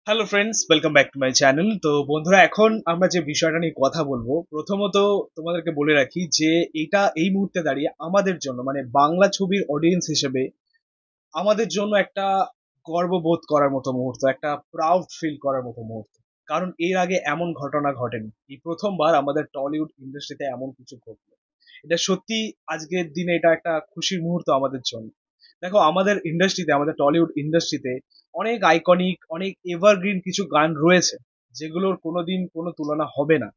Hello friends, welcome back to my channel. তো বন্ধুরা, এখন আমরা যে বিষয়টা নিয়ে কথা বলবো, প্রথমত তোমাদেরকে বলে রাখি যে এটা এই মুহূর্তে দাঁড়িয়ে আমাদের জন্য, মানে বাংলা ছবির অডিয়েন্স হিসেবে আমাদের জন্য একটা গর্ববোধ করার মতো মুহূর্ত, একটা প্রাউড ফিল করার মতো মুহূর্ত। কারণ এর আগে এমন ঘটনা ঘটেনি, এই প্রথমবার আমাদের টলিউড ইন্ডাস্ট্রিতে এমন কিছু ঘটলো। এটা সত্যি আজকের দিনে এটা একটা খুশির মুহূর্ত আমাদের জন্য। দেখো, আমাদের ইন্ডাস্ট্রিতে, আমাদের টলিউড ইন্ডাস্ট্রিতে অনেক আইকনিক, অনেক এভারগ্রিন কিছু গান রয়েছে, যেগুলোর কোনোদিন কোনো তুলনা হবে না।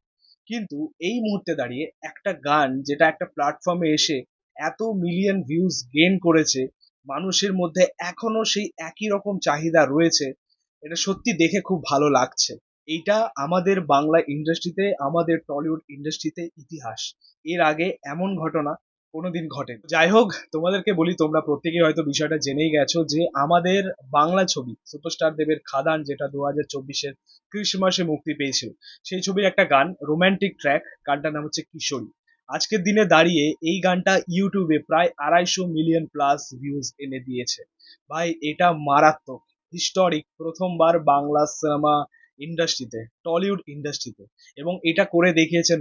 কিন্তু এই মুহূর্তে দাঁড়িয়ে একটা গান যেটা একটা প্ল্যাটফর্মে এসে এত মিলিয়ন ভিউজ গেইন করেছে, মানুষের মধ্যে এখনো সেই একই রকম চাহিদা রয়েছে, এটা সত্যি দেখে খুব ভালো লাগছে। এইটা আমাদের বাংলা ইন্ডাস্ট্রিতে, আমাদের টলিউড ইন্ডাস্ট্রিতে ইতিহাস। এর আগে এমন ঘটনা কোনোদিন ঘটে। যাই হোক, তোমাদেরকে বলি, তোমরা প্রত্যেকেই হয়তো বিষয়টা জেনেই গেছো যে আমাদের বাংলা ছবি সুপারস্টার দেবের খাদান, যেটা 2024-এর ক্রিসমাসে মুক্তি পেয়েছিল, সেই ছবির একটা গান, রোমান্টিক ট্র্যাক, গানটার নাম হচ্ছে কিশোরী। আজকের দিনে দাঁড়িয়ে এই গানটা ইউটিউবে প্রায় 250 মিলিয়ন প্লাস ভিউজ এনে দিয়েছে। ভাই, এটা মারাত্মক, হিস্টোরিক, প্রথমবার বাংলা সিনেমা ইন্ডাস্ট্রিতে, টলিউড ইন্ডাস্ট্রিতে। এবং এটা করে দেখিয়েছেন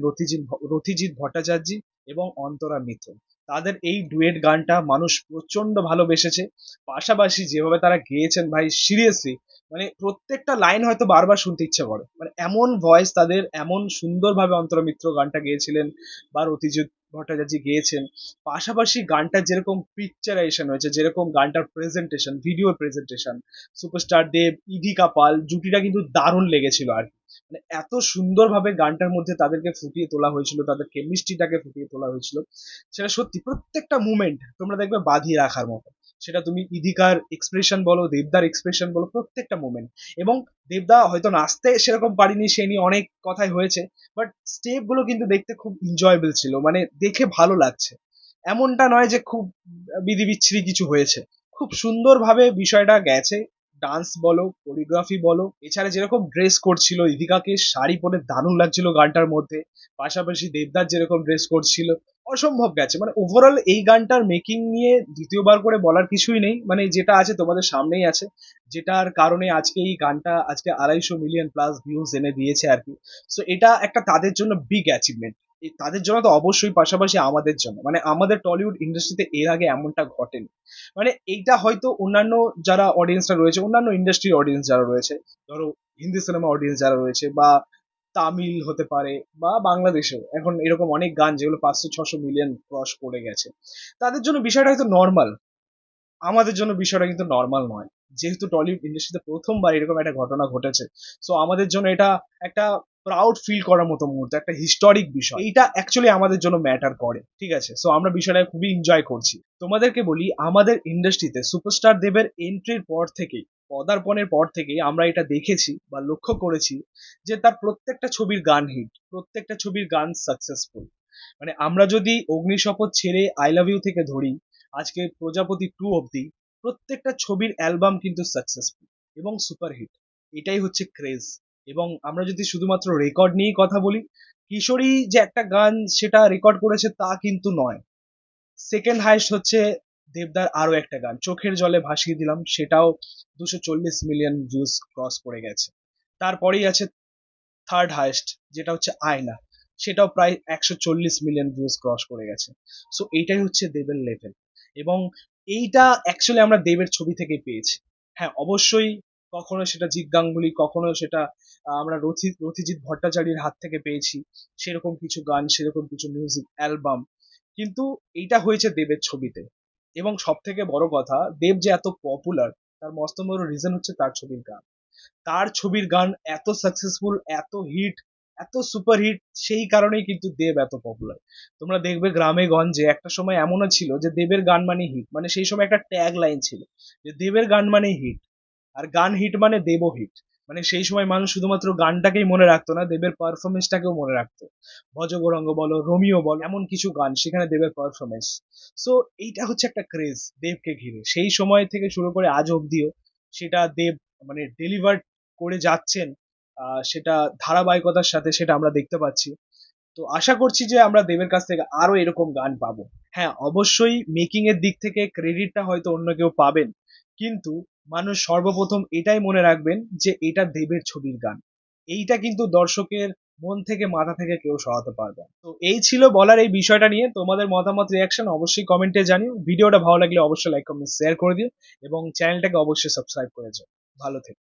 রথিজিৎ ভট্টাচার্য এবং অন্তরা মিত্র। তাদের এই ডুয়েট গানটা মানুষ প্রচন্ড ভালোবেসেছে। পাশাপাশি যেভাবে তারা গেয়েছেন, ভাই সিরিয়াসলি, মানে প্রত্যেকটা লাইন হয়তো বারবার শুনতে ইচ্ছে করে, মানে এমন ভয়েস তাদের, এমন সুন্দরভাবে অন্তরা মিত্র গানটা গেয়েছিলেন বা রতিজিৎ ভট্টাচার্য গেয়েছেন। পাশাপাশি গানটার যেরকম পিকচারাইজেশন হয়েছে, যেরকম গানটার প্রেজেন্টেশন, ভিডিও প্রেজেন্টেশন, সুপারস্টার দেব, ইধিকা পাল জুটিটা কিন্তু দারুণ লেগেছিল আর কি। মানে এত সুন্দরভাবে গানটার মধ্যে তাদেরকে ফুটিয়ে তোলা হয়েছিল, তাদের কেমিস্ট্রিটাকে ফুটিয়ে তোলা হয়েছিল, সেটা সত্যি প্রত্যেকটা মুমেন্ট তোমরা দেখবে বাঁধিয়ে রাখার মতো। সেটা তুমি ইধিকার এক্সপ্রেশন বলো, দেবদার এক্সপ্রেশন বলো, প্রত্যেকটা মুমেন্ট। এবং দেবদা হয়তো নাচতে সেরকম পারিনি, সে নিয়ে অনেক কথাই হয়েছে, বাট স্টেপ গুলো কিন্তু দেখতে খুব এনজয়েবল ছিল, মানে দেখে ভালো লাগছে। এমনটা নয় যে খুব বিধি বিচ্ছিরি কিছু হয়েছে, খুব সুন্দরভাবে বিষয়টা গেছে। ডান্স বলো, কোরিওগ্রাফি বলো, এছাড়া যেরকম ড্রেস কোড ছিল, ইদিকাকে শাড়ি পরে দারুণ লাগছিল গানটার মধ্যে। পাশাপাশি দেবদার যেরকম ড্রেস কোড ছিল, অসম্ভব গেছে। মানে ওভারঅল এই গানটার মেকিং নিয়ে দ্বিতীয়বার করে বলার কিছুই নেই, মানে যেটা আছে তোমাদের সামনেই আছে, যেটার কারণে আজকে এই গানটা আজকে 250 মিলিয়ন প্লাস ভিউজ এনে দিয়েছে আর কি। সো এটা একটা তাদের জন্য বিগ অ্যাচিভমেন্ট। তাদের জন্য তো অবশ্যই, পাশাপাশি আমাদের জন্য, মানে আমাদের টলিউড ইন্ডাস্ট্রিতে এর আগে এমনটা ঘটেনি। মানে এইটা হয়তো অন্যান্য যারা অডিয়েন্সরা রয়েছে, অন্যান্য ইন্ডাস্ট্রির অডিয়েন্স যারা রয়েছে, ধরো হিন্দি সিনেমা অডিয়েন্স যারা রয়েছে, বা তামিল হতে পারে, বা বাংলাদেশেও এখন এরকম অনেক গান যেগুলো 500-600 মিলিয়ন ক্রস করে গেছে, তাদের জন্য বিষয়টা হয়তো নর্মাল। আমাদের জন্য বিষয়টা কিন্তু নর্মাল নয়। যেহেতু টলিউড ইন্ডাস্ট্রিতে প্রথমবার এরকম একটা ঘটনা ঘটেছে, সো আমাদের জন্য এটা একটা প্রাউড ফিল করার মতো মুহূর্ত, একটা হিস্টোরিক বিষয়। এইটা অ্যাকচুয়ালি আমাদের জন্য ম্যাটার করে, ঠিক আছে? সো আমরা বিষয়টা খুবই এনজয় করছি। তোমাদেরকে বলি, আমাদের ইন্ডাস্ট্রিতে সুপারস্টার দেবের এন্ট্রির পর থেকেই, পদার্পণের পর থেকেই আমরা এটা দেখেছি বা লক্ষ্য করেছি যে তার প্রত্যেকটা ছবির গান হিট, প্রত্যেকটা ছবির গান সাকসেসফুল। মানে আমরা যদি অগ্নিশপথ ছেড়ে আই লাভ ইউ থেকে ধরি, আজকে প্রজাপতি 2 অব্দি, প্রত্যেকটা ছবির অ্যালবাম কিন্তু সাকসেসফুল এবং সুপারহিট। এটাই হচ্ছে ক্রেজ। এবং আমরা যদি শুধুমাত্র রেকর্ড নিয়েই কথা বলি, কিশোরী যে একটা গান সেটা রেকর্ড করেছে তা কিন্তু নয়। সেকেন্ড হাইস্ট হচ্ছে দেবদার আরো একটা গান, চোখের জলে ভাসিয়ে দিলাম, সেটাও 240 মিলিয়ন ভিউজ ক্রস করে গেছে। তারপরেই আছে থার্ড হাইয়েস্ট, যেটা হচ্ছে আয়না, সেটাও প্রায় 140 মিলিয়ন ভিউজ ক্রস করে গেছে। সো এইটাই হচ্ছে দেবের লেভেল। এবং এইটা অ্যাকচুয়ালি আমরা দেবের ছবি থেকে পেয়েছি। হ্যাঁ, অবশ্যই কখনো সেটা জিৎ গাঙ্গুলি, কখনো সেটা আমরা রথিজিৎ ভট্টাচার্যের হাত থেকে পেয়েছি, সেরকম কিছু গান, সেরকম কিছু মিউজিক অ্যালবাম। কিন্তু এইটা হয়েছে দেবের ছবিতে। এবং সব থেকে বড় কথা, দেব যে এত পপুলার, তার মস্ত বড় রিজন হচ্ছে তার ছবির গান। তার ছবির গান এত সাকসেসফুল, এত হিট, এত সুপার হিট, সেই কারণেই কিন্তু দেব এত পপুলার। তোমরা দেখবে গ্রামে গঞ্জে একটা সময় এমনও ছিল যে দেবের গান মানে হিট, মানে সেই সময় একটা ট্যাগ লাইন ছিল যে দেবের গান মানে হিট, আর গান হিট মানে দেবও হিট। মানে সেই সময় মানুষ শুধুমাত্র গানটাকেই মনে রাখতো না, দেবের পারফরমেন্সটাকেও মনে রাখতো। ভজগৌরাঙ্গ বলো, রোমিও বলো, এমন কিছু গান, সেখানে দেবের পারফরমেন্স। সো এইটা হচ্ছে একটা ক্রেজ দেবকে ঘিরে, সেই সময় থেকে শুরু করে আজ অব্দিও সেটা দেব মানে ডেলিভার করে যাচ্ছেন। সেটা ধারাবাহিকতার সাথে সেটা আমরা দেখতে পাচ্ছি। তো আশা করছি যে আমরা দেবের কাছ থেকে আরো এরকম গান পাবো। হ্যাঁ, অবশ্যই মেকিং এর দিক থেকে ক্রেডিটটা হয়তো অন্য কেউ পাবেন, কিন্তু মানুষ সর্বপ্রথম এটাই মনে রাখবেন যে এটা দেবের ছবির গান। এইটা কিন্তু দর্শকের মন থেকে মাথা থেকে কেউ সরাতে পারবে না। তো এই ছিল বলার এই বিষয়টা নিয়ে। তোমাদের মতামত রিয়াকশন অবশ্যই কমেন্টে জানিও। ভিডিওটা ভালো লাগলে অবশ্যই লাইক কমেন্ট শেয়ার করে দিও এবং চ্যানেলটাকে অবশ্যই সাবস্ক্রাইব করে যাও। ভালো থেকো।